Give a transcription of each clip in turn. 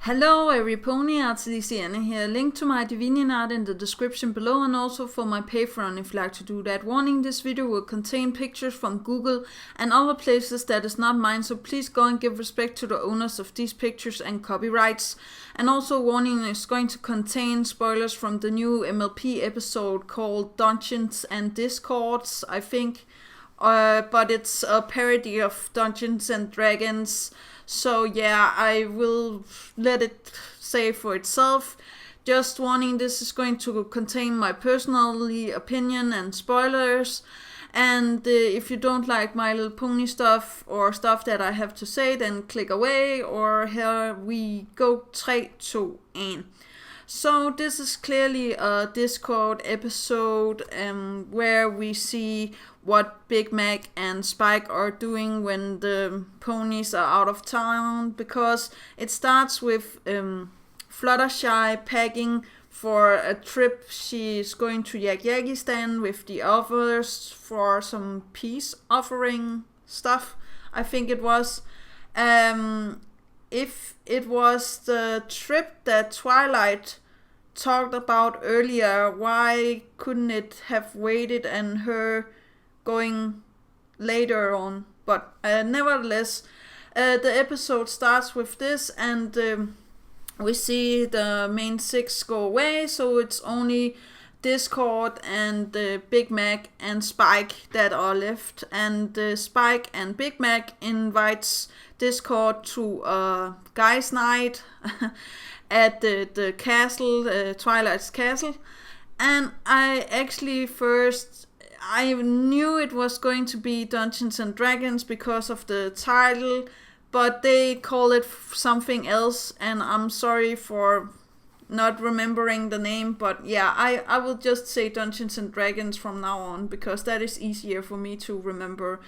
Hello every pony, Dyslexia here. Link to my DeviantArt in the description below and also for my Patreon if you'd like to do that. Warning, this video will contain pictures from Google and other places that is not mine, so please go and give respect to the owners of these pictures and copyrights. And also warning, it's going to contain spoilers from the new MLP episode called Dungeons and Discords, I think. But it's a parody of Dungeons and Dragons. So yeah, I will let it say for itself. Just warning, this is going to contain my personal opinion and spoilers. And if you don't like My Little Pony stuff or stuff that I have to say, then click away, or here we go. 3, 2, 1. So this is clearly a Discord episode where we see what Big Mac and Spike are doing when the ponies are out of town, because it starts with Fluttershy packing for a trip. She's going to Yakistan with the others for some peace offering stuff, I think it was. If it was the trip that Twilight talked about earlier, why couldn't it have waited and her going later on? But nevertheless, the episode starts with this, and we see the main 6 go away, so it's only Discord and Big Mac and Spike that are left. And Spike and Big Mac invites Discord to a guys' night at the castle, Twilight's castle. And I actually I knew it was going to be Dungeons and Dragons because of the title, but they call it something else, and I'm sorry for not remembering the name, but yeah, I will just say Dungeons and Dragons from now on because that is easier for me to remember.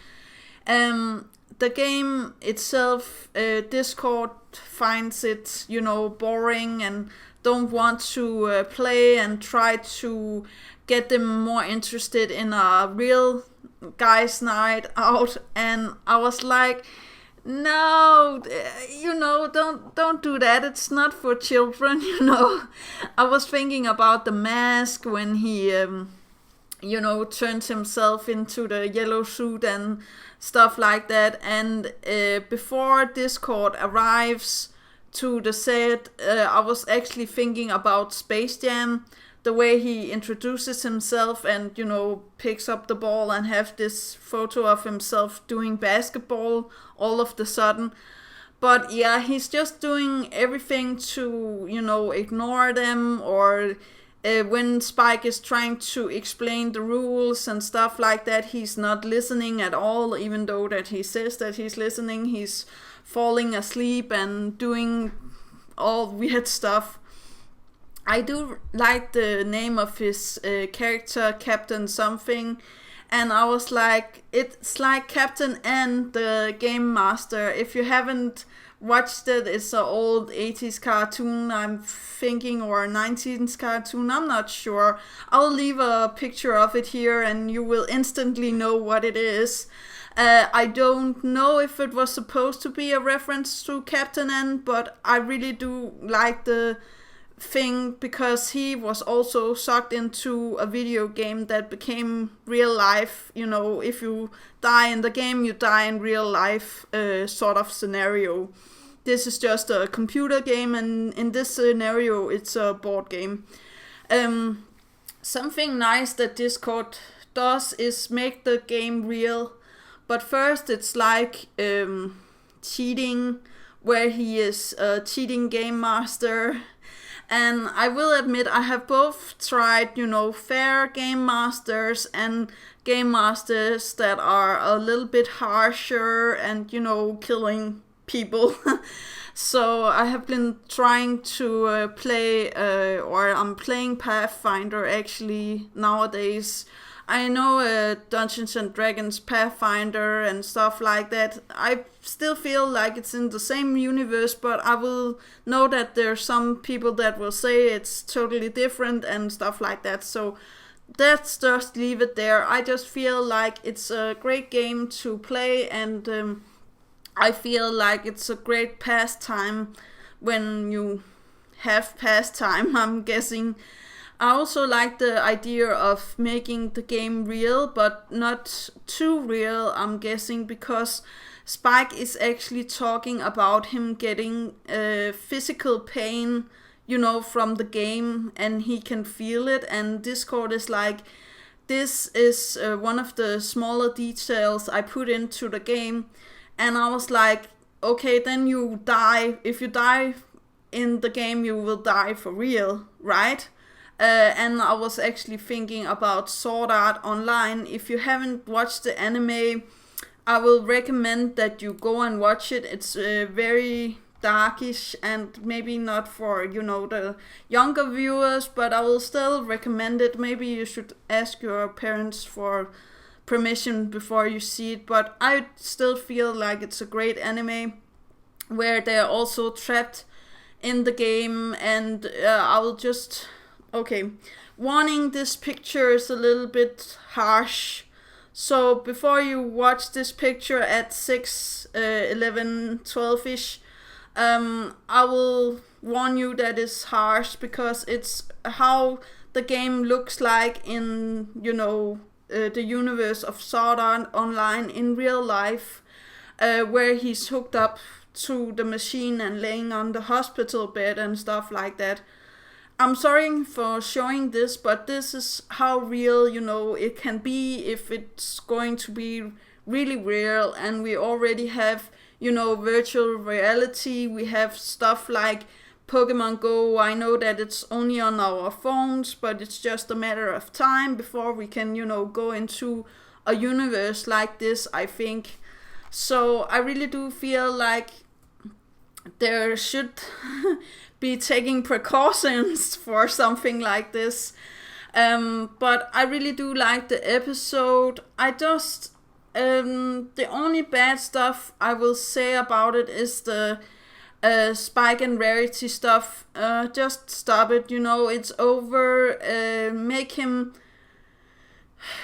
The game itself, Discord finds it, boring and don't want to play, and try to get them more interested in a real guys' night out. And I was like, no, don't do that. It's not for children, I was thinking about the mask when he, turns himself into the yellow suit and stuff like that. And before Discord arrives to the set, I was actually thinking about Space Jam, the way he introduces himself and, picks up the ball and have this photo of himself doing basketball all of the sudden. But yeah, he's just doing everything to, ignore them, or when Spike is trying to explain the rules and stuff like that, he's not listening at all, even though that he says that he's listening. He's falling asleep and doing all weird stuff. I do like the name of his character, Captain something, and I was like, it's like Captain N, the Game Master. If you haven't watched it, it's an old 80s cartoon, I'm thinking, or a 19s cartoon, I'm not sure. I'll leave a picture of it here and you will instantly know what it is. I don't know if it was supposed to be a reference to Captain N, but I really do like the thing because he was also sucked into a video game that became real life. If you die in the game, you die in real life sort of scenario. This is just a computer game, and in this scenario it's a board game. Something nice that Discord does is make the game real, but first it's like cheating, where he is a cheating game master. And I will admit, I have both tried, fair game masters and game masters that are a little bit harsher and, killing people. So I have been trying to play, or I'm playing Pathfinder actually nowadays. I know Dungeons and Dragons Pathfinder and stuff like that. I still feel like it's in the same universe, but I will know that there's some people that will say it's totally different and stuff like that. So let's just leave it there. I just feel like it's a great game to play, and I feel like it's a great pastime when you have pastime, I'm guessing. I also like the idea of making the game real, but not too real, I'm guessing, because Spike is actually talking about him getting physical pain, from the game, and he can feel it. And Discord is like, this is one of the smaller details I put into the game. And I was like, okay, then you die. If you die in the game, you will die for real, right? And I was actually thinking about Sword Art Online. If you haven't watched the anime, I will recommend that you go and watch it. It's very darkish and maybe not for, the younger viewers, but I will still recommend it. Maybe you should ask your parents for permission before you see it, but I still feel like it's a great anime where they're also trapped in the game. And I will just... Okay, warning, this picture is a little bit harsh. So before you watch this picture at 6, 11, 12-ish, I will warn you that it's harsh because it's how the game looks like in, the universe of Sword Art Online in real life, where he's hooked up to the machine and laying on the hospital bed and stuff like that. I'm sorry for showing this, but this is how real, it can be if it's going to be really real. And we already have, virtual reality. We have stuff like Pokemon Go. I know that it's only on our phones, but it's just a matter of time before we can, go into a universe like this, I think. So I really do feel like there should be taking precautions for something like this. But I really do like the episode. I just... the only bad stuff I will say about it is the Spike and Rarity stuff. Just stop it, it's over. Make him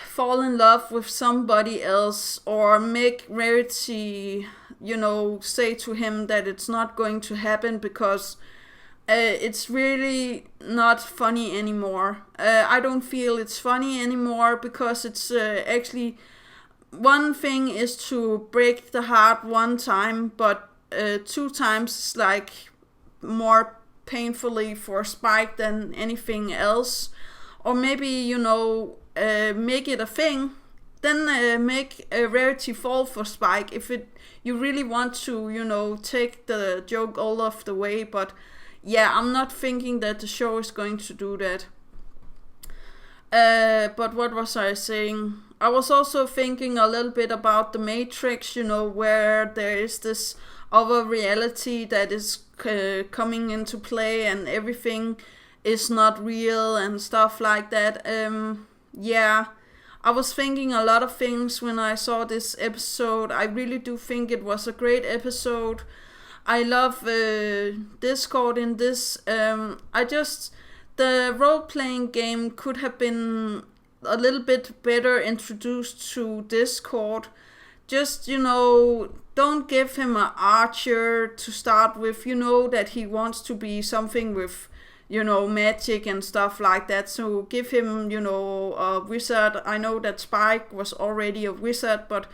fall in love with somebody else, or make Rarity, say to him that it's not going to happen, because it's really not funny anymore. I don't feel it's funny anymore, because it's actually... One thing is to break the heart one time, but 2 times is like more painfully for Spike than anything else. Or maybe, make it a thing. Then make Rarity fall for Spike if you really want to, take the joke all of the way. But yeah, I'm not thinking that the show is going to do that. But what was I saying? I was also thinking a little bit about the Matrix, where there is this other reality that is coming into play and everything is not real and stuff like that. Yeah, I was thinking a lot of things when I saw this episode. I really do think it was a great episode. I love Discord in this. The role-playing game could have been a little bit better introduced to Discord. Just, don't give him an archer to start with. That he wants to be something with, magic and stuff like that. So give him, a wizard. I know that Spike was already a wizard, but,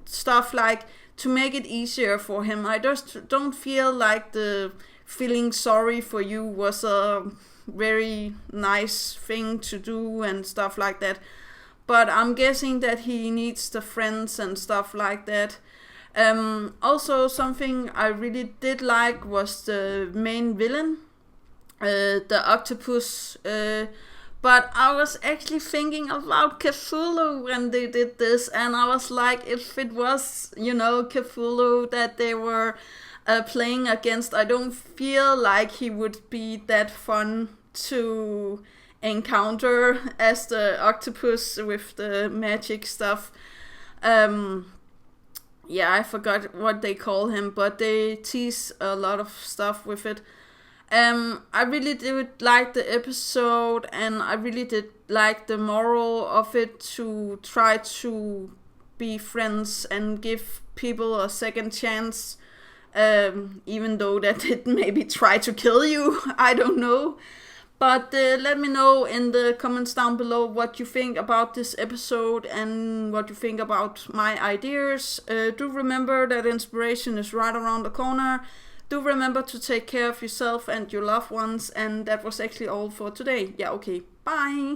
stuff like to make it easier for him. I just don't feel like the feeling sorry for you was a very nice thing to do and stuff like that. But I'm guessing that he needs the friends and stuff like that. Also, something I really did like was the main villain, the octopus. But I was actually thinking about Cthulhu when they did this, and I was like, if it was, Cthulhu that they were playing against, I don't feel like he would be that fun to encounter as the octopus with the magic stuff. Yeah, I forgot what they call him, but they tease a lot of stuff with it. I really did like the episode, and I really did like the moral of it, to try to be friends and give people a second chance. even though that it maybe try to kill you. I don't know. But let me know in the comments down below what you think about this episode and what you think about my ideas. Do remember that inspiration is right around the corner. Do remember to take care of yourself and your loved ones. And that was actually all for today. Yeah, okay. Bye.